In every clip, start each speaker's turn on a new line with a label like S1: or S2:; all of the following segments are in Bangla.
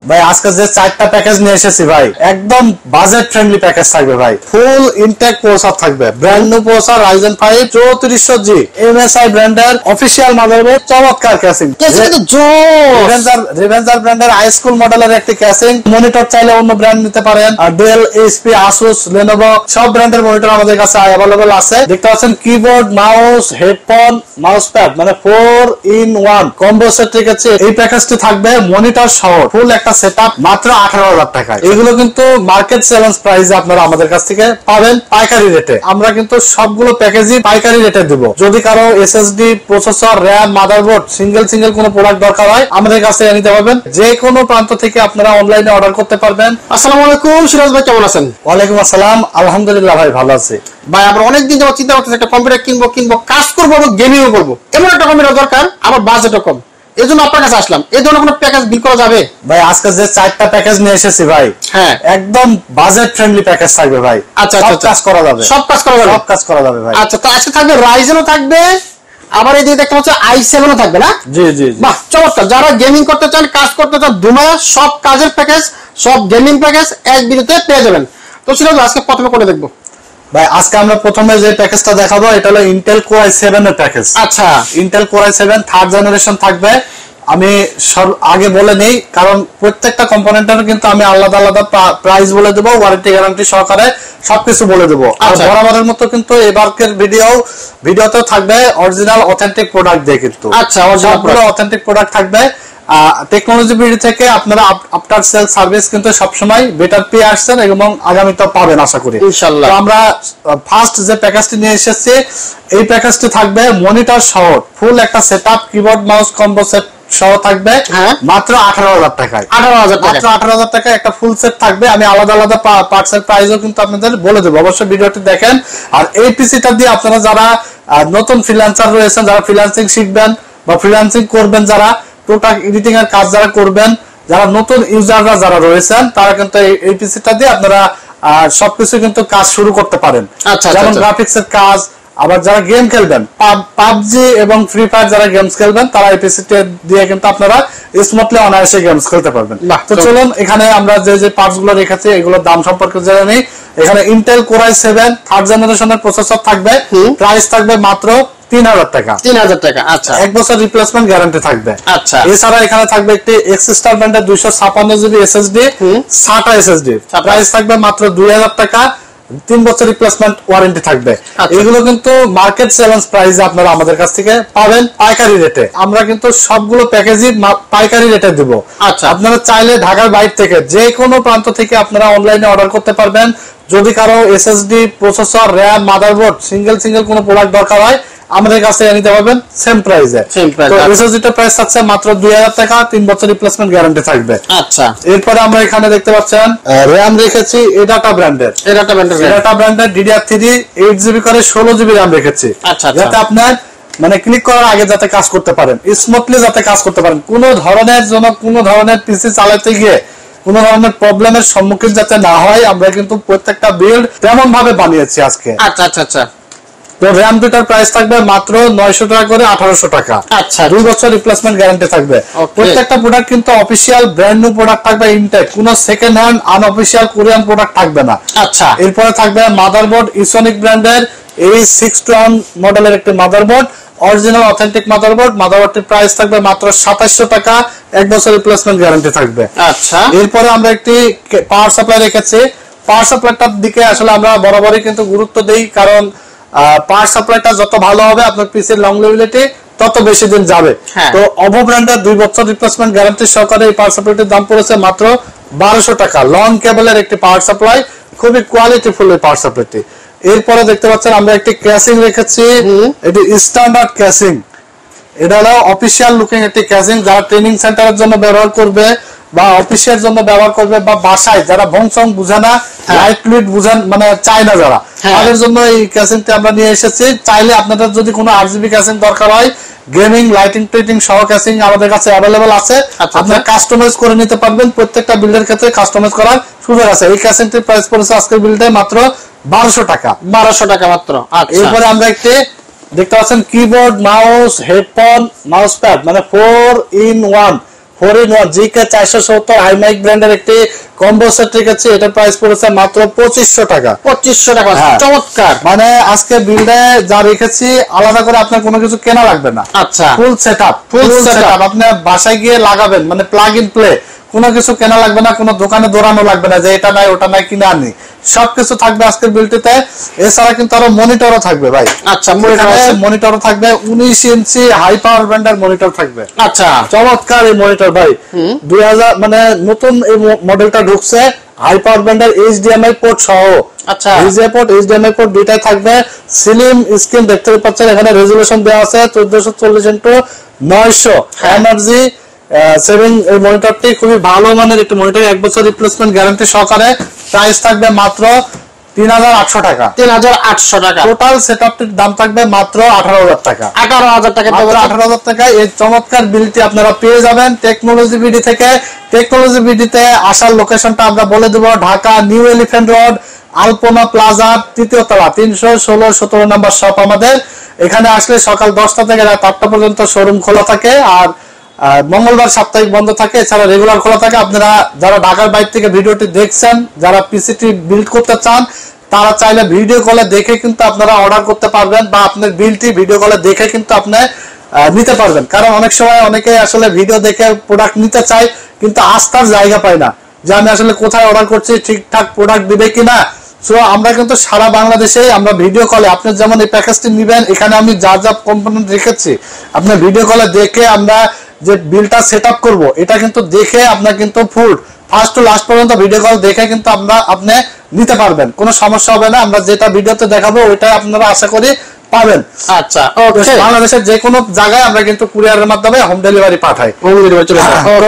S1: ভাই আজকে যে চারটা প্যাকেজ নিয়ে এসেছি ভাই একদম বাজেট ফ্রেন্ডলি প্যাকেজ থাকবে ভাই। ফুল ইনটেক প্রসেসর থাকবে, brand new processor Ryzen 5 3400G MSI ব্র্যান্ডের অফিশিয়াল মাদারবোর্ড, চমৎকার ক্যাসিং, রিভেঞ্জার ব্র্যান্ডের হাই স্কুল মডেলের একটি ক্যাসিং। মনিটর চাইলে অন্য ব্র্যান্ড নিতে পারেন, আর ডেল, HP, Asus, Lenovo সব ব্র্যান্ডের মনিটর আমাদের কাছে अवेलेबल আছে। দেখতে পাচ্ছেন keyboard, mouse, headphone, mouse pad মানে 4 in 1 কম্বো সেট রেখেছে। এই প্যাকেজটি থাকবে মনিটর সহ ফুল একটা সেটআপ মাত্র 18,000 টাকায়। এগুলো কিন্তু মার্কেট চ্যালেঞ্জ প্রাইসে আপনারা আমাদের কাছ থেকে পাবেন পাইকারি রেটে। আমরা কিন্তু সবগুলো প্যাকেজই পাইকারি রেটে দেব। যদি কারো SSD, processor, RAM, motherboard single কোনো প্রোডাক্ট দরকার হয় আমাদের কাছে নিতে পারবেন। যে কোনো প্রান্ত থেকে আপনারা অনলাইনে অর্ডার করতে পারবেন।
S2: আসসালামু আলাইকুম সিরাজ ভাই, কেমন আছেন?
S1: ওয়ালাইকুম আসসালাম, আলহামদুলিল্লাহ ভাই ভালো আছি।
S2: ভাই আমরা অনেকদিন যাবত চিন্তা করতেছি একটা কম্পিউটার কিনবো, কাজ করবো এবং গেমিংও করবো, এমন একটা কম্পিউটার দরকার, আমার বাজেটও কম। এই জন্য আপনার কাছে আসলাম। এই ধরনের কোনো প্যাকেজ বিল করা যাবে?
S1: ভাই আজকে যে চারটা প্যাকেজ নিয়ে এসেছি ভাই,
S2: হ্যাঁ
S1: একদম বাজেট ফ্রেন্ডলি প্যাকেজ থাকবে ভাই।
S2: আচ্ছা
S1: সব কাজ করা যাবে,
S2: সব কাজ করা যাবে
S1: ভাই।
S2: আচ্ছা, তো আজকে থাকবে রাইজেনও থাকবে, আবার এই দিকে দেখতে পাচ্ছি i7ও থাকবে না?
S1: জি।
S2: বাহ চমৎকার। যারা গেমিং করতে চান, কাজ করতে চান, দুমায়া সব কাজের প্যাকেজ, সব গেমিং প্যাকেজ এক ভিডিওতে পেয়ে যাবেন। তো সিরাজ আজকে প্রথমে করে দেখবো
S1: ভাই। আজকে আমরা প্রথমে যে প্যাকেজটা দেখাবো এটা হলো ইন্টেল কোর i7 এর প্যাকেজ।
S2: আচ্ছা,
S1: Intel core i7 third generation থাকবে। আমি আগে বলে নেই, কারণ প্রত্যেকটা কম্পোনেন্টের কিন্তু আমি আলাদা আলাদা প্রাইস বলে দেবো, ওয়ারেন্টি গ্যারান্টি সহকারে সবকিছু বলে দেবো। আর বরাবরের মতো কিন্তু এবারকের ভিডিওতেও থাকবে অরিজিনাল অথেন্টিক প্রোডাক্ট দিয়ে, কিন্তু
S2: আচ্ছা
S1: সবগুলো অথেন্টিক প্রোডাক্ট থাকবে। টেকনোলজি বিডি থেকে আপনারা আফটার সেল সার্ভিস কিন্তু সবসময় বেটার পেয়ে আসছেন এবং আগামীতেও পাবেন আশা করি
S2: ইনশাআল্লাহ।
S1: আমরা ফার্স্ট যে প্যাকেজটি নিয়ে এসেছি, এই প্যাকেজটি থাকবে মনিটর সহ ফুল একটা setup, keyboard, mouse combo set সহ থাকবে মাত্র 18,000 টাকায়। 18,000 টাকায় একটা ফুল সেট থাকবে। আমি আলাদা আলাদা পার্টসের প্রাইসও কিন্তু আপনাদের বলে দেবো, অবশ্যই ভিডিওটি দেখেন। আর এই পিসিটা দিয়ে আপনারা যারা নতুন ফ্রিল্যান্সার রয়েছেন, যারা ফ্রিল্যান্সিং শিখবেন বা ফ্রিল্যান্সিং করবেন, যারা টোটাল এডিটিং এর কাজ যারা করবেন, যারা নতুন ইউজাররা যারা রয়েছেন, তারা কিন্তু এই পিসিটা দিয়ে আপনারা সবকিছু কিন্তু কাজ শুরু করতে পারেন। যেমন গ্রাফিক্স এর কাজ, আবার যারা গেম খেলবেন, পাবজি এবং ফ্রি ফায়ার যারা গেমস খেলবেন, তারা এই পিসিটা দিয়ে কিন্তু আপনারা স্মুথলি অনায়াসে গেমস খেলতে পারবেন। তো চলুন এখানে আমরা যে পার্টস গুলো রেখেছি এগুলোর দাম সম্পর্কে জেনে নিই। এখানে ইন্টেল কোর i7 থার্ড জেনারেশনের প্রসেসর থাকবে, প্রাইস থাকবে মাত্র 3,000 টাকা।
S2: 3,000 টাকা। আচ্ছা,
S1: 1 বছর রিপ্লেসমেন্ট গ্যারান্টি থাকবে।
S2: আচ্ছা,
S1: এছাড়া এখানে থাকবে একটি এক্সস্টার ব্র্যান্ডের 256GB SSD, SATA SSD, price থাকবে মাত্র 2,000 টাকা। 3 বছর রিপ্লেসমেন্ট ওয়ারেন্টি থাকবে। এগুলো কিন্তু মার্কেট চ্যালেঞ্জ প্রাইসে আপনারা আমাদের কাছ থেকে পাবেন পাইকারি রেটে। আমরা কিন্তু সবগুলো প্যাকেজই পাইকারি রেটে দেব।
S2: আচ্ছা,
S1: আপনারা চাইলে ঢাকার বাইরে থেকে যে কোনো প্রান্ত থেকে আপনারা অনলাইনে অর্ডার করতে পারবেন। যদি কারো SSD, processor, RAM, motherboard single কোনো প্রোডাক্ট দরকার হয় আমাদের কাছে নিতে পারবেন সেম প্রাইসে। তো SSD প্রাইস থাকছে মাত্র 2,000 টাকা, 3 বছর রিপ্লেসমেন্ট গ্যারান্টি থাকবে।
S2: আচ্ছা,
S1: এরপরে আমরা এখানে দেখতে পাচ্ছেন RAM রেখেছি এডাটা ব্র্যান্ডের, DDR3 8GB করে 16GB RAM রেখেছি। যাতে আপনার মানে ক্লিক করার আগে যাতে কাজ করতে পারেন, স্মুথলি যাতে কাজ করতে পারেন, কোনো ধরনের পিসি চালাতে গিয়ে কোনো ধরনের প্রবলেমের সম্মুখীন যাতে না হয়, আমরা কিন্তু প্রত্যেকটা বিল্ড তেমন ভাবে বানিয়েছি আজকে।
S2: আচ্ছা।
S1: তো RAM দুটার প্রাইস থাকবে মাত্র 900 টাকা করে 1800 টাকা।
S2: আচ্ছা,
S1: 2 বছর রিপ্লেসমেন্ট গ্যারান্টি থাকবে। প্রত্যেকটা প্রোডাক্ট কিন্তু অফিশিয়াল ব্র্যান্ড নিউ প্রোডাক্ট থাকবে, ইনটেক, কোনো second hand unofficial Korean product থাকবে না।
S2: আচ্ছা,
S1: এরপরে থাকবে মাদারবোর্ড, ইসোনিক ব্র্যান্ডের A61 মডেলের একটি মাদারবোর্ড, অরিজিনাল অথেন্টিক মাদারবোর্ড। মাদারবোর্ডটির প্রাইস থাকবে মাত্র 2700 টাকা, 1 বছর রিপ্লেসমেন্ট গ্যারান্টি থাকবে।
S2: আচ্ছা,
S1: এরপরে আমরা একটি পাওয়ার সাপ্লাই রেখেছি। পাওয়ার সাপ্লাইটার দিকে আসলে আমরা বরাবরই কিন্তু গুরুত্ব দেই, কারণ পাওয়ার সাপ্লাইটা যত ভালো হবে আপনার পিসির লংলিভিটি তত বেশি দিন যাবে। তো অভো ব্র্যান্ডের 2 বছর রিপ্লেসমেন্ট গ্যারান্টি সহকারে এই পাওয়ার সাপ্লাইটির দাম পড়েছে মাত্র 1200 টাকা। লং কেবলের একটি পাওয়ার সাপ্লাই, খুবই কোয়ালিটিফুল এই পাওয়ার সাপ্লাইটি। এরপরে দেখতে পাচ্ছেন আমরা একটি ক্যাসিং রেখেছি, এটি স্ট্যান্ডার্ড ক্যাসিং। এটা হলো অফিশিয়াল লুকিং একটি ক্যাসিং, যারা ট্রেনিং সেন্টারের জন্য ব্যবহার করবে বা অফিসের জন্য ব্যবহার করবে, বা বাসায় যারা ভংসং বুঝে না, লাইট ফ্লুইড বুঝেন মানে চায় না যারা, তাদের জন্য এই ক্যাসিংটি আমরা নিয়ে এসেছি। চাইলে আপনাদের যদি কোনো RGB ক্যাসিং দরকার হয়, গেমিং, লাইটিং টেটিং সহ ক্যাসিং আমাদের কাছে অ্যাভেলেবল আছে। আপনারা কাস্টমাইজ করে নিতে পারবেন, প্রত্যেকটা বিল্ডের ক্ষেত্রে কাস্টমাইজ করার সুযোগ আছে। এই ক্যাসিংটির প্রাইস পড়েছে আজকের বিল্ডে মাত্র 1200 টাকা।
S2: 1200 টাকা মাত্র।
S1: এরপরে আমরা একটি দেখতে পাচ্ছেন keyboard, mouse, headphone, mouse pad মানে 4 in 1 হরিণওয়ার জিকে 470 হাইমাইক ব্র্যান্ডের একটি কম্বো সেট রেখেছি, এটার প্রাইস পড়েছে মাত্র 2500 টাকা।
S2: 2500 টাকা,
S1: হ্যাঁ।
S2: চমৎকার।
S1: মানে আজকে বিলডে যা রেখেছি আলাদা করে আপনার কোনো কিছু কেনা লাগবে না।
S2: আচ্ছা,
S1: ফুল সেটআপ, ফুল সেটআপ আপনি বাসায় গিয়ে লাগাবেন, মানে প্লাগ ইন প্লে, কোনো কিছু কেনা লাগবে না, কোনো দোকানে দৌড়ানো লাগবে না যে এটা নাই ওটা নাই কিনে আনি, সবকিছু থাকবে আজকের বিলটিতে। এছাড়া কিন্তু আরো মনিটরও থাকবে ভাই।
S2: আচ্ছা,
S1: মনিটরও থাকবে, 19 ইঞ্চি হাই পাওয়ার ব্র্যান্ডের মনিটর থাকবে।
S2: আচ্ছা,
S1: চমৎকার এই মনিটর ভাই। 2000 মানে নতুন এই মডেলটা ঢুকছে, হাই পাওয়ার ব্র্যান্ডের এইচডিএমআই পোর্ট সহ।
S2: আচ্ছা,
S1: এইচডিএমআই পোর্ট দুইটাই থাকবে, স্লিম স্ক্রিন দেখতে পাচ্ছেন, এখানে রেজোলিউশন দেওয়া আছে 1440x900 এনার্জি সেভিং। এই মনিটরটি খুবই ভালো মানের একটি মনিটর, 1 বছর রিপ্লেসমেন্ট গ্যারান্টি সহকারে। প্রাইস থাকবে মাত্র 3800 টাকা।
S2: 3800 টাকা।
S1: টোটাল সেটআপটির দাম থাকবে মাত্র 18000 টাকা।
S2: 18000 টাকা,
S1: 18000 টাকায় এই চমৎকার বিলটি আপনারা পেয়ে যাবেন টেকনোলজি বিডি থেকে। টেকনোলজি বিডিতে আসার লোকেশনটা আমরা বলে দেব, Dhaka new elephant road, Alpana plaza, 3য় তলা, 316-17 নম্বর শপ আমাদের। এখানে আসলে সকাল 10টা থেকে রাত 8টা পর্যন্ত শোরুম খোলা থাকে, আর মঙ্গলবার সাপ্তাহিক বন্ধ থাকে, এছাড়া রেগুলার খোলা থাকে। আপনারা যারা ঢাকার বাইরে থেকে ভিডিওটি দেখছেন, যারা পিসিটি বিল্ড করতে চান, তারা চাইলে ভিডিও কলে দেখে কিন্তু আপনারা অর্ডার করতে পারবেন, বা আপনার বিলটি ভিডিও কলে দেখে কিন্তু আপনি নিতে পারবেন। কারণ অনেক সময় অনেকে আসলে ভিডিও দেখে প্রোডাক্ট নিতে চায়, কিন্তু আস্থার জায়গা পায় না যে আমি আসলে কোথায় অর্ডার করছি, ঠিকঠাক প্রোডাক্ট দিবে কিনা। সো আমরা কিন্তু সারা বাংলাদেশে আমরা ভিডিও কলে, আপনি যেমন এই প্যাকেজটি নিবেন, এখানে আমি যা যা কম্পোনেন্ট রেখেছি, আপনি ভিডিও কলে দেখে আমরা যে বিলটা সেট আপ করবো, এটা কিন্তু দেখে আপনার কিন্তু ফুল ফার্স্ট টু লাস্ট পর্যন্ত ভিডিও কল দেখে কিন্তু আপনি নিতে পারবেন, কোনো সমস্যা হবে না। আমরা যেটা ভিডিওতে দেখাবো ওইটাই আপনারা আশা করি পাবেন।
S2: আচ্ছা,
S1: বাংলাদেশের যে কোনো জায়গায় আমরা কিন্তু কুরিয়ারের মাধ্যমে হোম ডেলিভারি পাঠাই।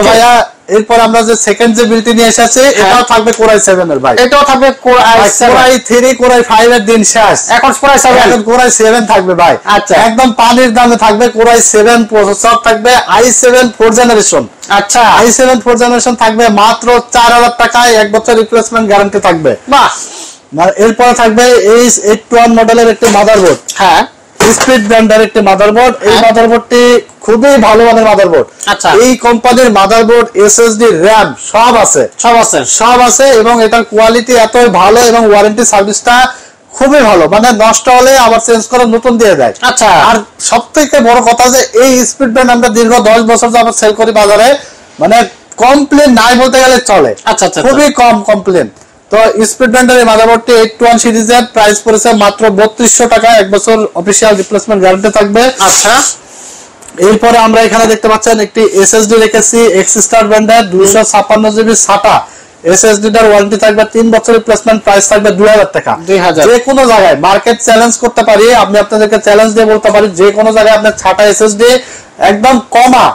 S1: ভাইয়া এরপর আমরা যে সেকেন্ড যে বিলটি নিয়ে এসেছি, এটাও থাকবে কোরাই 7 এর ভাই।
S2: এটাও থাকবে কোরাই
S1: 3, কোরাই 5 এর দিন শেষ,
S2: এখন কোরাই 7,
S1: এখন কোরাই 7 থাকবে ভাই।
S2: আচ্ছা,
S1: একদম পানির দামে থাকবে কোরাই 7 প্রসেসর থাকবে, i7 4 জেনারেশন।
S2: আচ্ছা,
S1: i7 4 জেনারেশন থাকবে মাত্র 4000 টাকায়, 1 বছর রিপ্লেসমেন্ট গ্যারান্টি থাকবে।
S2: বাহ।
S1: এরপর থাকবে এই 821 মডেলের একটি মাদারবোর্ড,
S2: হ্যাঁ,
S1: স্পিড ব্র্যান্ডের একটি মাদারবোর্ড। এই মাদারবোর্ডটি খুবই ভালো মানের মাদারবোর্ড।
S2: আচ্ছা,
S1: এই কোম্পানির মাদারবোর্ড, এসএসডি, র‍্যাম সব আছে এবং এটার কোয়ালিটি এতই ভালো এবং ওয়ারেন্টি সার্ভিসটা খুবই ভালো, মানে নষ্ট হলে আবার চেঞ্জ করে নতুন দিয়ে দেয়।
S2: আচ্ছা,
S1: আর সবথেকে বড় কথা যে এই স্পিড ব্র্যান্ড আমরা দীর্ঘ 10 বছর যাবত সেল করি বাজারে, মানে কমপ্লেন নাই বলতে গেলে চলে।
S2: আচ্ছা,
S1: খুবই কম কমপ্লেন। তো স্পিড ব্র্যান্ডের এই মাদারবোর্ডটি 81 সিরিজের, প্রাইস পড়েছে মাত্র 3200 টাকা, 1 বছর অফিশিয়াল রিপ্লেসমেন্ট গ্যারান্টি থাকবে।
S2: আচ্ছা,
S1: এরপরে আমরা এখানে দেখতে পাচ্ছেন একটি এসএসডি রেখেছি, এক্সস্টার ব্র্যান্ডের 256 জিবি SATA এসএসডি টার ওয়ারেন্টি থাকবে, 3 বছর রিপ্লেসমেন্ট, প্রাইস থাকবে 2000 টাকা।
S2: 2000।
S1: যে কোনো জায়গায় মার্কেট চ্যালেঞ্জ করতে পারি, আমি আপনাদেরকে চ্যালেঞ্জ দিয়ে বলতে পারি, যে কোনো জায়গায় আপনার SATA এসএসডি একদম কমা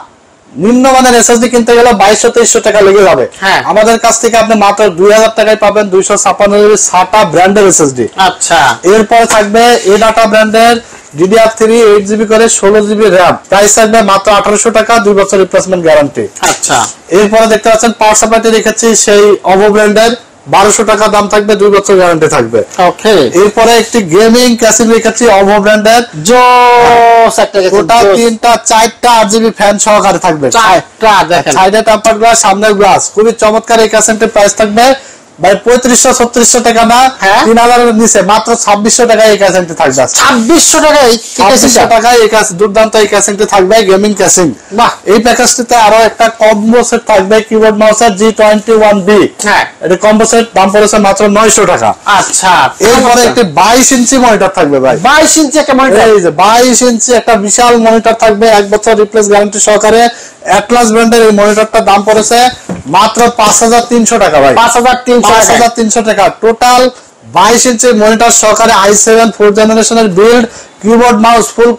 S1: নিম্নমানের এসএসডি কিনতে গেলে 2200-2300 টাকা লেগে যাবে। আমাদের কাছ থেকে আপনি মাত্র 2000 টাকায় পাবেন 256 জিবি SATA ব্র্যান্ডের এসএসডি।
S2: আচ্ছা,
S1: এরপরে থাকবে এডাটা ব্র্যান্ডের DDR3 8GB করে 16GB RAM, প্রাইস থাকবে মাত্র 1800 টাকা, 2 বছর রিপ্লেসমেন্ট গ্যারান্টি।
S2: আচ্ছা,
S1: এরপরে দেখতে পাচ্ছেন পাওয়ার সাপ্লাইতে রেখেছি সেই OVO ব্র্যান্ডের, 1200 টাকা দাম থাকবে, 2 বছর গ্যারান্টি থাকবে।
S2: ওকে।
S1: এরপরে একটি গেমিং ক্যাসিং রেখেছি OVO ব্র্যান্ডের,
S2: জোস একটা গেছে,
S1: ওটা 3টা 4টা RGB ফ্যান সহকারে থাকবে,
S2: 4টা দেখেন,
S1: সাইডে টেম্পার গ্লাস, সামনে গ্লাস, খুবই চমৎকার। এই ক্যাসেন্টের প্রাইস থাকবে ভাই 3500-3600 টাকা না, 3000 এর নিচে মাত্র 2600 টাকায় এই ক্যাসেন্টে থাকবে।
S2: 2600 টাকায়
S1: 2600 টাকায় এই ক্যাসেন্ট, দুর্দান্ত এই ক্যাসেন্টে থাকবে গেমিং ক্যাসিং।
S2: বাহ।
S1: এই প্যাকেজটিতে আরো একটা কম্বো সেট থাকবে, কিবোর্ড মাউসের G21B।
S2: হ্যাঁ,
S1: এটা কম্বো সেট, দাম পড়েছে মাত্র 900 টাকা।
S2: আচ্ছা,
S1: এরপরে একটি 22 ইঞ্চি মনিটর থাকবে ভাই,
S2: 22 ইঞ্চি একটা মনিটর।
S1: এই যে 22 ইঞ্চি একটা বিশাল মনিটর থাকবে, 1 বছর রিপ্লেস গ্যারান্টি সহকারে। অ্যাটলাস ব্র্যান্ডের এই মনিটরটার দাম পড়েছে মাত্র 5300 টাকা ভাই, 5300 টাকা। টোটাল 22 ইঞ্চি মনিটর সহকারে i7 4 জেনারেশনের build, keyboard mouse full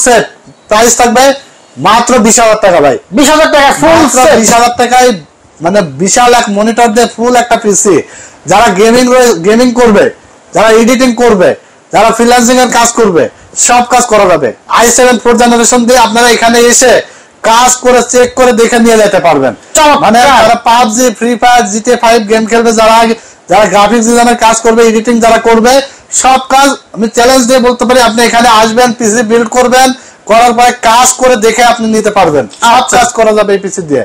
S1: set, price থাকবে মাত্র 20000 টাকা ভাই, 20000 টাকা ফুল সেট, 20000 টাকায় মানে বিশাল এক মনিটর দিয়ে ফুল একটা পিসি। যারা গেমিং করবে, যারা এডিটিং করবে, যারা ফ্রিল্যান্সিং এর কাজ করবে, সব কাজ করা যাবে। i7 4 জেনারেশন দিয়ে আপনারা এখানে এসে কাজ করে চেক করে দেখে নিয়ে যেতে পারবেন। মানে যারা PUBG, free fire, GTA 5 game খেলবে, যারা গ্রাফিক্স ডিজাইনের কাজ করবে, এডিটিং যারা করবে, সব কাজ আমি চ্যালেঞ্জ দিয়ে বলতে পারি, আপনি এখানে আসবেন, পিসি বিল্ড করবেন, করার পরে কাজ করে দেখে আপনি নিতে পারবেন। সব কাজ করা যাবে এই পিসি দিয়ে।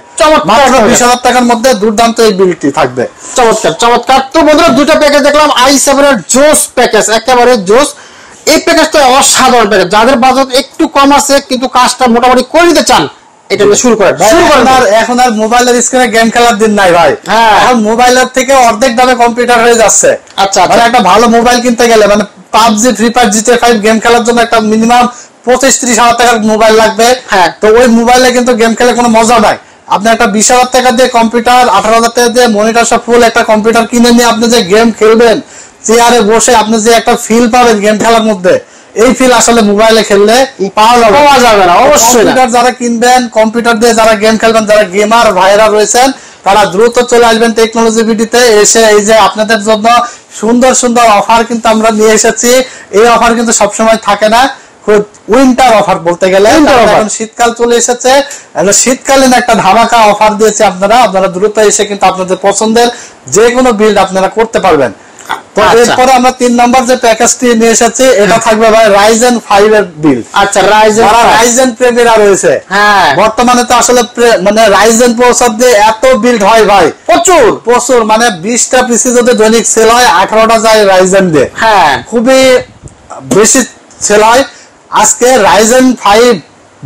S1: মাত্র 20,000 টাকার মধ্যে দুর্দান্ত এই বিলটি থাকবে।
S2: চমৎকার চমৎকার। তো বন্ধুরা দুটো প্যাকেজ দেখলাম, i7 এর জোস প্যাকেজ, একেবারে জোস। এই প্যাকেজটা অসাধারণ প্যাকেজ। যাদের বাজেট একটু কম আছে কিন্তু কাজটা মোটামুটি করে নিতে চান, এটা দিয়ে শুরু করেন।
S1: এখন আর মোবাইলের স্ক্রিনে গেম খেলার দিন নাই ভাই। এখন মোবাইলের থেকে অর্ধেক দামে কম্পিউটার হয়ে যাচ্ছে।
S2: আচ্ছা,
S1: মানে একটা ভালো মোবাইল কিনতে গেলে মানে PUBG, Free Fire, GTA 5 game খেলার জন্য একটা মিনিমাম 25-30 হাজার টাকার মোবাইল লাগবে। তো ওই মোবাইলে কিন্তু গেম খেলে কোনো মজা নাই। আপনি একটা 20,000 টাকা দিয়ে কম্পিউটার, 18,000 টাকা দিয়ে মনিটর সহ ফুল একটা কম্পিউটার কিনে নিয়ে আপনি যে গেম খেলবেন, চেয়ারে বসে আপনি যে একটা ফিল পাবেন গেম খেলার মধ্যে, এই ফিল আসলে মোবাইলে খেললে পাওয়া যাবে না। অবশ্যই কম্পিউটার যারা কিনবেন, কম্পিউটার দিয়ে যারা গেম খেলবেন, যারা গেমার ভাইরা রয়েছেন, তারা দ্রুত চলে আসবেন টেকনোলজি ভিডিতে। এসে এই যে আপনাদের জন্য সুন্দর সুন্দর অফার কিন্তু আমরা নিয়ে এসেছি। এই অফার কিন্তু সবসময় থাকে না, উইন্টার অফার বলতে গেলে। এখন শীতকাল চলে এসেছে, শীতকালীন একটা ধামাকা অফার দিয়েছে। আপনারা দ্রুত এসে কিন্তু আপনাদের পছন্দের যে কোনো বিল্ড আপনারা করতে পারবেন। তো এরপরে আমরা 3 নম্বর যে প্যাকেজটি নিয়ে এসেছি, এটা থাকবে ভাই Ryzen 5 এর বিল্ড।
S2: আচ্ছা,
S1: Ryzen প্রেমীরা রয়েছে, বর্তমানে তো আসলে মানে Ryzen প্রসেসর দিয়ে এত বিল্ড হয় ভাই, প্রচুর মানে 20টা পিসি যদি দৈনিক সেল হয়, 18টা যায় Ryzen দিয়ে। খুবই বেশি সেল হয়। আজকে Ryzen 5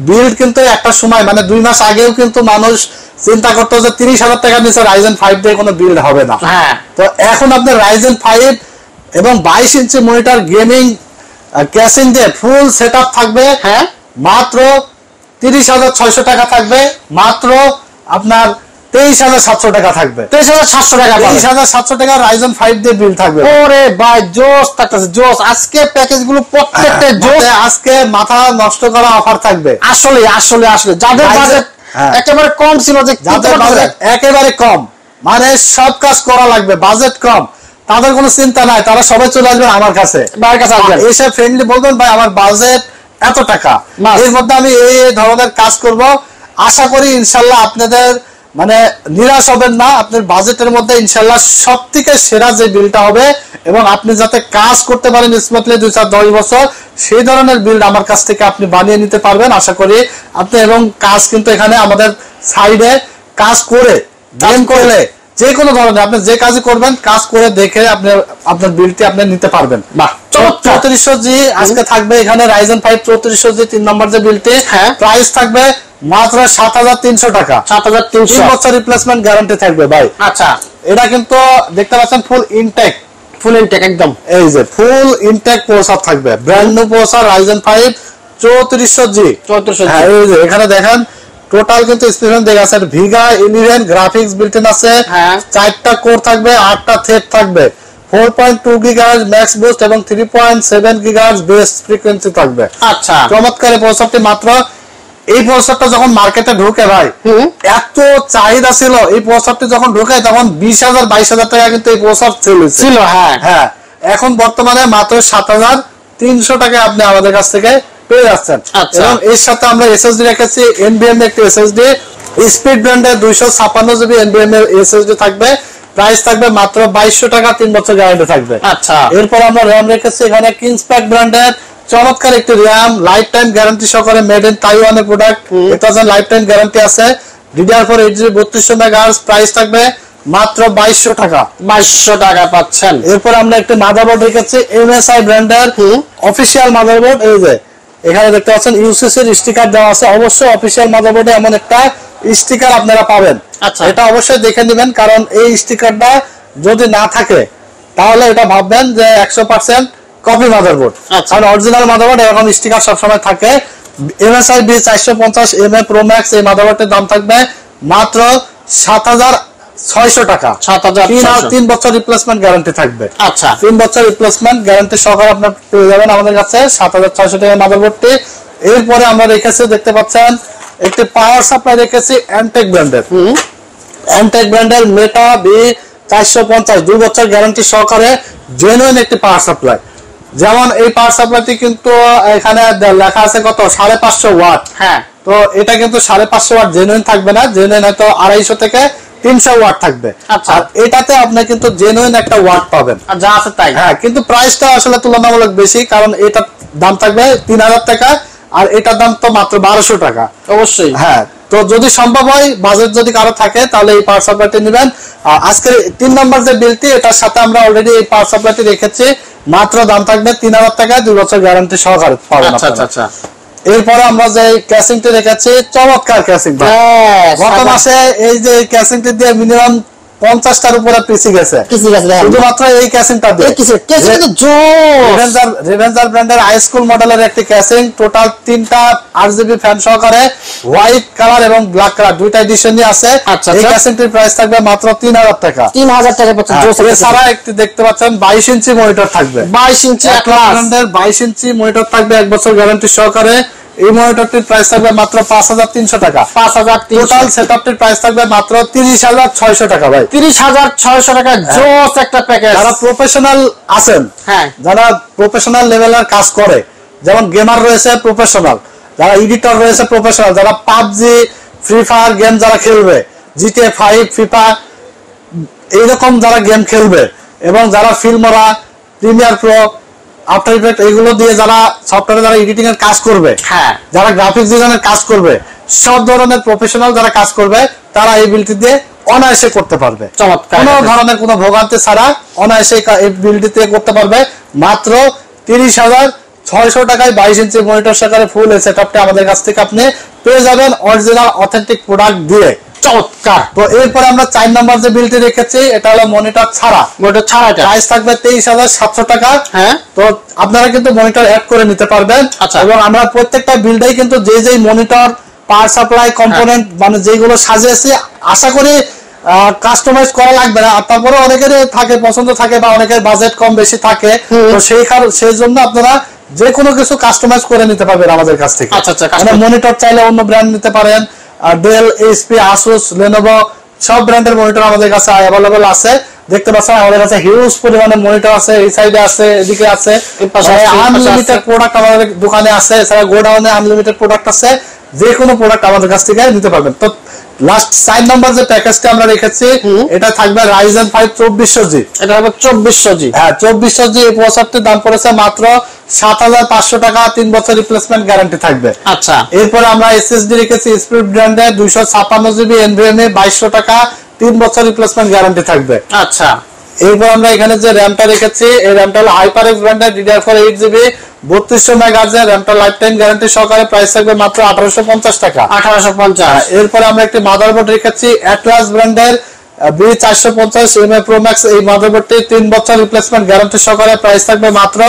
S1: বিল্ড কিন্তু একটা সময় মানে 2 মাস আগেও কিন্তু মানুষ চিন্তা করতো যে 30,000 টাকার নিচে Ryzen 5 দিয়ে কোনো বিল্ড হবে না। তো এখন আপনার Ryzen 5 এবং 22 ইঞ্চি মনিটর গেমিং ক্যাসিং দিয়ে ফুল সেটআপ থাকবে। মাত্র 30,600 টাকা থাকবে। মাত্র আপনার 23,700 টাকা থাকবে। 23,700 টাকা Ryzen 5 দিয়ে বিল থাকবে।
S2: ওরে ভাই জোস থাকতেছে, জোস। আজকে প্যাকেজ গুলো প্রত্যেকটা জোস।
S1: আজকে মাথা নষ্ট করা অফার থাকবে।
S2: আসলে যাদের বাজেট একেবারে কম ছিল, যে
S1: যাদের বাজেট একেবারে কম, মানে সব কাজ করা লাগবে, বাজেট কম, তাদের কোনো চিন্তা নাই। তারা সবাই চলে আসবেন আমার কাছে, এসে ফ্রেন্ডলি বলবেন ভাই আমার বাজেট এত টাকা, এর মধ্যে আমি এই ধরনের কাজ করব। আশা করি ইনশাল্লাহ আপনাদের মানে নিরাশ হবেন না। আপনার বাজেটের মধ্যে ইনশাল্লাহ সব থেকে সেরা যে বিলটা হবে এবং আপনি যাতে কাজ করতে পারেন স্মার্টলি 2-4-10 বছর, সেই ধরনের বিল্ড আমার কাছ থেকে আপনি বানিয়ে নিতে পারবেন আশা করি আপনি। এবং কাজ কিন্তু এখানে আমাদের সাইডে কাজ করে গেম করলে যে কোনো ধরনের আপনি যে কাজই করবেন, কাজ করে দেখে আপনি আপনার বিলটি আপনি নিতে পারবেন। 3400G আজকে থাকবে এখানে Ryzen 5 3400G 3 নম্বর যে বিলটি, প্রাইস থাকবে মাত্র 7,300 টাকা। 7,300 বছর রিপ্লেসমেন্ট গ্যারান্টি থাকবে ভাই।
S2: আচ্ছা,
S1: এটা কিন্তু দেখতে পাচ্ছেন ফুল ইনটেক
S2: একদম।
S1: এই যে ফুল ইনটেক প্রসেসর থাকবে, brand new processor Ryzen 5 3400G। এই যে এখানে দেখেন টোটাল কিন্তু স্পেসিফিকেশন দেখা আছে, Vega 11 গ্রাফিক্স বিল্ট ইন আছে, 4টা কোর থাকবে, 8টা থ্রেড থাকবে, 4.2 GHz ম্যাক্স বুস্ট এবং 3.7 GHz বেস ফ্রিকোয়েন্সি থাকবে।
S2: আচ্ছা,
S1: চমৎকার প্রসেসরটি। মাত্র এই প্রসেসরটা যখন মার্কেটে ঢোকে ভাই, এত চাহিদা ছিল, এই প্রসেসরটি যখন ঢোকে তখন 20,000-22,000 টাকা কিন্তু এই প্রসেসর ছিল। এখন বর্তমানে মাত্র 7,300 টাকায় আপনি আমাদের কাছ থেকে পেয়ে যাচ্ছেন। এবং এর সাথে আমরা SSD রেখেছি, NVMe একটি SSD, স্পিড ব্র্যান্ডের 256GB NVMe SSD থাকবে। প্রাইস থাকবে মাত্র 2200 টাকা, 3 বছর গ্যারান্টি থাকবে।
S2: আচ্ছা,
S1: এরপর আমরা RAM রেখেছি এখানে কিংসপ্যাক ব্র্যান্ডের চমৎকার একটি RAM, লাইফ টাইম গ্যারান্টি সহকারে, মেড ইন তাইওয়ানের প্রোডাক্ট। এটা লাইফ টাইম গ্যারান্টি আছে। DDR4 8GB 3200 MHz, প্রাইস থাকবে মাত্র 2200 টাকা।
S2: 2200 টাকা পাচ্ছেন।
S1: এরপর আমরা একটি মাদারবোর্ড রেখেছি MSI ব্র্যান্ডের অফিশিয়াল মাদারবোর্ড। এই যে এখানে দেখতে পাচ্ছেন UCC এর স্টিকার দেওয়া আছে। অবশ্যই অফিশিয়াল মাদারবোর্ডে এমন একটা স্টিকার আপনারা পাবেন। এটা অবশ্যই দেখে নেবেন, কারণ এই স্টিকারটা যদি না থাকে তাহলে এটা ভাববেন যে 100% কপি মাদারবোর্ড। কারণ অরিজিনাল মাদারবোর্ড এরকম স্টিকার সবসময় থাকে। MSI B450MA Pro Max এই মাদারবোর্ডের দাম থাকবে মাত্র 7,600 টাকা। 3 বছর রিপ্লেসমেন্ট গ্যারান্টি থাকবে।
S2: আচ্ছা,
S1: 3 বছর রিপ্লেসমেন্ট গ্যারান্টি সহকারে আপনার পেয়ে যাবেন আমাদের কাছে 7,600 টাকা মাদারবোর্ডটি। এরপরে আমরা রেখেছি দেখতে পাচ্ছেন একটি পাওয়ার সাপ্লাই রেখেছি এনটেক ব্র্যান্ডের। এনটেক ব্র্যান্ডের মেটা B450 2 বছর গ্যারান্টি সহকারে জেনুইন একটি পাওয়ার সাপ্লাই। যেমন এই পাওয়ার সাপ্লাইটি কিন্তু এখানে লেখা আছে কত 550 ওয়াট। তো এটা কিন্তু 550 ওয়াট জেনুইন থাকবে না, জেনুইন হয়তো 250 থেকে 300 ওয়াট থাকবে। আর এটাতে আপনি কিন্তু জেনুইন একটা ওয়াট পাবেন,
S2: যা আছে তাই।
S1: কিন্তু প্রাইসটা আসলে তুলনামূলক বেশি, কারণ এটা দাম থাকবে 3,000 টাকা আর এটার দাম তো মাত্র 1200 টাকা।
S2: অবশ্যই
S1: হ্যাঁ, তো যদি সম্ভব হয়, বাজেট যদি কারো থাকে, তাহলে এই পাওয়ার সাপ্লাইটি নেবেন। আজকে 3 নম্বর যে বিলটি, এটার সাথে আমরা অলরেডি এই পাওয়ার সাপ্লাইটি রেখেছি, মাত্র দাম থাকবে 3000 টাকা, 2 বছর গ্যারান্টি সহকারে পাবেন।
S2: আচ্ছা।
S1: এরপরে আমরা যে ক্যাসিংটি রেখেছি, চমৎকার ক্যাসিং। গত মাসে এই যে ক্যাসিংটি দিয়ে মিনিমাম 50টার উপরে পিসি গেছে শুধুমাত্র এই ক্যাসিংটা দিয়ে। রেভেঞ্জার ব্র্যান্ডের হাই স্কুল মডেলের একটি ক্যাসিং, টোটাল 3টা আরজিবি ফ্যান সহকারে, হোয়াইট কালার এবং ব্ল্যাক কালার দুইটা এডিশনই আছে। এই ক্যাসিংটির প্রাইস থাকবে মাত্র 3000 টাকা।
S2: 3000 টাকা
S1: এছাড়া একটি দেখতে পাচ্ছেন 22 ইঞ্চি মনিটর থাকবে,
S2: 22 ইঞ্চি
S1: ব্র্যান্ডের 22 ইঞ্চি মনিটর থাকবে 1 বছর গ্যারান্টি সহকারে। এই মনিটরটির প্রাইস থাকবে মাত্র 5300 টাকা। 5300। টোটাল সেটআপটির প্রাইস থাকবে মাত্র 30600 টাকা। ভাই
S2: 30600 টাকা জোস একটা প্যাকেজ।
S1: যারা প্রফেশনাল আছেন,
S2: হ্যাঁ,
S1: যারা প্রফেশনাল লেভেলের কাজ করে, যেমন গেমার রয়েছে প্রফেশনাল, যারা এডিটর রয়েছে প্রফেশনাল, যারা পাবজি ফ্রি ফায়ার গেম যারা খেলবে, জিটিএ 5 ফিফা এইরকম যারা গেম খেলবে, এবং যারা ফিল্মরা, প্রিমিয়ার প্রো, আফটার ইফেক্ট এগুলো দিয়ে যারা সফটওয়্যারে যারা এডিটিং এর কাজ করবে,
S2: হ্যাঁ,
S1: যারা গ্রাফিক্স ডিজাইনের কাজ করবে, সব ধরনের প্রফেশনাল যারা কাজ করবে, তারা এই বিলটি দিয়ে অনায়াসে করতে পারবে।
S2: চমৎকার,
S1: কোনো ধরনের কোনো ভোগান্তি ছাড়া অনায়াসে এই বিলটি দিয়ে করতে পারবে মাত্র 30600 টাকায়। 22 ইঞ্চি মনিটর সহকারে ফুল এই সেটআপটা আমাদের কাছ থেকে আপনি পেয়ে যাবেন অরিজিনাল অথেন্টিক প্রোডাক্ট দিয়ে।
S2: চমৎকার।
S1: তো এরপরে আমরা 4 নম্বর যে বিলটি রেখেছি, এটা হলো মনিটর ছাড়া।
S2: মনিটর ছাড়া
S1: প্রাইস থাকবে 23700 টাকা।
S2: হ্যাঁ,
S1: তো আপনারা কিন্তু মনিটর অ্যাড করে নিতে পারবেন। এবং আমরা প্রত্যেকটা বিলটাই কিন্তু যে মনিটর, পাওয়ার সাপ্লাই, কম্পোনেন্ট মানে যেগুলো সাজিয়েছি, আশা করি কাস্টমাইজ করা লাগবে না। তারপরে অনেকের থাকে পছন্দ থাকে, বা অনেকের বাজেট কম বেশি থাকে, তো সেই জন্য আপনারা যে কোনো কিছু কাস্টমাইজ করে নিতে পারবেন আমাদের কাছ থেকে। মানে মনিটর চাইলে অন্য ব্র্যান্ড নিতে পারেন, ডেল, এইচপি, আসুস, লেনোভো সব ব্র্যান্ডের মনিটর আমাদের কাছে অ্যাভেলেবল আছে। দেখতে পাচ্ছেন আমাদের কাছে হিউজ পরিমাণের মনিটর আছে, এই সাইডে আছে, এদিকে আছে, আনলিমিটেড প্রোডাক্ট আমাদের দোকানে আছে। এছাড়া গোডাউনে আনলিমিটেড প্রোডাক্ট আছে, যে কোনো প্রোডাক্ট আমাদের কাছ থেকে নিতে পারবেন। তো লাস্ট 4 নম্বর যে প্যাকেজটা আমরা রেখেছি, এটা থাকবে Ryzen 5 2400G।
S2: এটা হবে 2400G।
S1: হ্যাঁ, 2400G। এই প্রসেসরটির দাম পড়েছে মাত্র 7500 টাকা, 3 বছর রিপ্লেসমেন্ট গ্যারান্টি থাকবে।
S2: আচ্ছা,
S1: এরপরে আমরা এসএসডি রেখেছি স্পিড ব্র্যান্ডের 256GB NVMe, 2200 টাকা, 3 বছর রিপ্লেসমেন্ট গ্যারান্টি থাকবে।
S2: আচ্ছা,
S1: এরপর আমরা এখানে যে র্যামটা রেখেছি, এই র্যামটা হলো HyperX ব্র্যান্ডের DDR4 8GB 3200 মেগাহার্জ, র্যামটা লাইফ টাইম গ্যারান্টি সহকারে, প্রাইস থাকবে মাত্র 1850 টাকা।
S2: 1850।
S1: এরপরে আমরা একটি মাদারবোর্ড রেখেছি Atlas ব্র্যান্ডের B450 MA Pro Max। এই মাদারবোর্ডটি 3 বছর রিপ্লেসমেন্ট গ্যারান্টি সহকারে, প্রাইস থাকবে মাত্র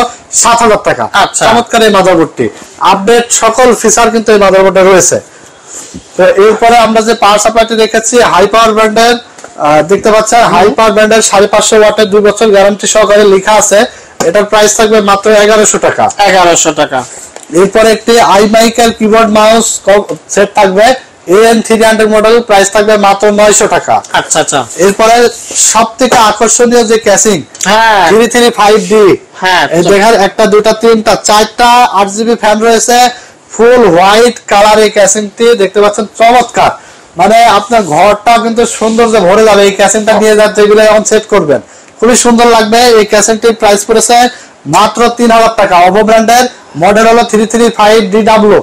S1: 7000 টাকা। চমৎকার এই মাদারবোর্ডটি, আপডেট সকল ফিচার কিন্তু এই মাদারবোর্ডে রয়েছে। তো এরপরে আমরা যে পাওয়ার সাপ্লাইটি রেখেছি হাই পাওয়ার ব্র্যান্ডের, দেখতে পাচ্ছেন হাই পাওয়ার ব্র্যান্ডের 550 ওয়াটের 2 বছর গ্যারান্টি সহকারে লেখা আছে। এটার প্রাইস থাকবে মাত্র 1100 টাকা।
S2: 1100 টাকা।
S1: এরপরে একটি আইমাইকের কিবোর্ড মাউস সেট থাকবে AN300 মডেল, প্রাইস থাকবে মাত্র 900 টাকা।
S2: আচ্ছা আচ্ছা।
S1: এরপরে সবথেকে আকর্ষণীয় যে ক্যাসিং,
S2: হ্যাঁ,
S1: 335D,
S2: হ্যাঁ,
S1: দেখার 1টা 2টা 3টা 4টা 8GB ফ্যান রয়েছে, ফুল হোয়াইট কালার। এই ক্যাসিংটি দেখতে পাচ্ছেন চমৎকার, মানে আপনার ঘরটা কিন্তু সৌন্দর্যে ভরে যাবে এই ক্যাসিংটা নিয়ে যাচ্ছে, যেগুলো এখন সেট করবেন খুবই সুন্দর লাগবে। এই ক্যাসিংটির প্রাইস পড়েছে মাত্র 3000 টাকা। ওভো ব্র্যান্ডের মডেল হলো 335DW,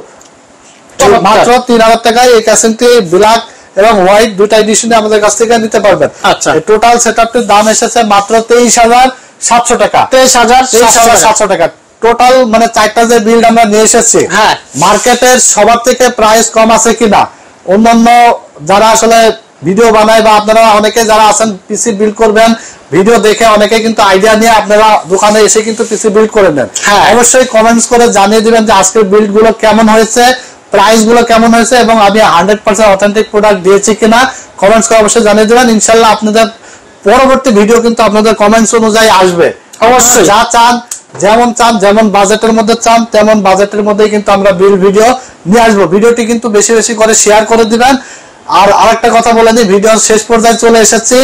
S1: মাত্র 3000 টাকায় এই ক্যাসিংটি ব্ল্যাক এবং হোয়াইট দুইটা এডিশনে আমাদের কাছ থেকে নিতে পারবেন।
S2: আচ্ছা,
S1: টোটাল সেটআপটির দাম এসেছে মাত্র 23700 টাকা। 23700 টাকা টোটাল, মানে 4টা যে বিল্ড আমরা নিয়ে এসেছি,
S2: হ্যাঁ,
S1: মার্কেটের সবার থেকে প্রাইস কম আছে কিনা, অন্যান্য যারা আসলে ভিডিও বানায়, বা আপনারা অনেকে যারা আছেন পিসি বিল্ড করবেন, ভিডিও দেখে অনেকে কিন্তু আইডিয়া নিয়ে আপনারা দোকানে এসে কিন্তু পিসি বিল্ড করে নেন। অবশ্যই কমেন্টস করে জানিয়ে দিবেন যে আজকের বিল্ড গুলো কেমন হয়েছে, প্রাইস গুলো কেমন হয়েছে, এবং আমি 100% অথেন্টিক প্রোডাক্ট দিয়েছি কিনা কমেন্টস করে অবশ্যই জানিয়ে দিবেন। ইনশাআল্লাহ আপনাদের পরবর্তী ভিডিও কিন্তু আপনাদের কমেন্টস অনুযায়ী আসবে। অবশ্যই যা চান, যেমন চান, যেমন বাজেটের মধ্যে চান, তেমন বাজেটের মধ্যেই কিন্তু আমরা বিল ভিডিও নিয়ে আসবো। ভিডিওটি কিন্তু বেশি বেশি করে শেয়ার করে দিবেন। আর আরেকটা কথা বলে দিই, ভিডিওর শেষ পর্যায়ে চলে এসেছি,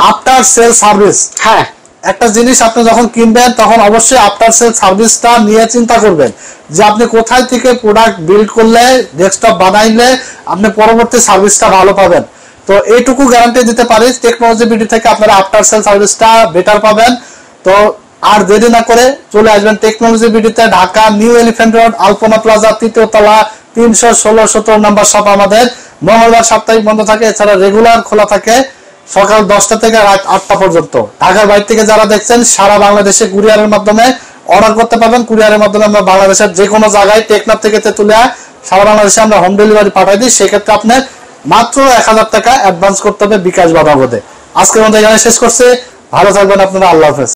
S1: আফটার সেল সার্ভিস।
S2: হ্যাঁ,
S1: একটা জিনিস আপনি যখন কিনবেন তখন অবশ্যই আফটার সেল সার্ভিসটা নিয়ে চিন্তা করবেন যে আপনি কোথায় থেকে প্রোডাক্ট বিল্ড করলে, ডেস্কটপ বানাইলে আপনি পরবর্তী সার্ভিসটা ভালো পাবেন। তো এইটুকু গ্যারান্টি দিতে পারি, টেকনোলজি বিডি থেকে আপনারা আফটার সেল সার্ভিসটা বেটার পাবেন। তো আর দেরি না করে চলে আসবেন টেকনোলজি বিডিতে, Dhaka new elephant road, Alpana plaza, 3য় তলা, 316-17 নম্বর শপ আমাদের। মঙ্গলবার সাপ্তাহিক বন্ধ থাকে, এছাড়া রেগুলার খোলা থাকে সকাল 10টা থেকে রাত 8টা পর্যন্ত। ঢাকার বাইরে থেকে যারা দেখছেন সারা বাংলাদেশে কুরিয়ারের মাধ্যমে অর্ডার করতে পারবেন। কুরিয়ারের মাধ্যমে আমরা বাংলাদেশের যে কোনো জায়গায় টেকনাফ থেকে তেতুলিয়া সারা বাংলাদেশে আমরা হোম ডেলিভারি পাঠাই দিই। সেক্ষেত্রে আপনার মাত্র 1000 টাকা অ্যাডভান্স করতে হবে বিকাশ বা নগদে। আজকের মধ্যে এখানে শেষ করছি, ভালো থাকবেন আপনারা, আল্লাহ হাফেজ।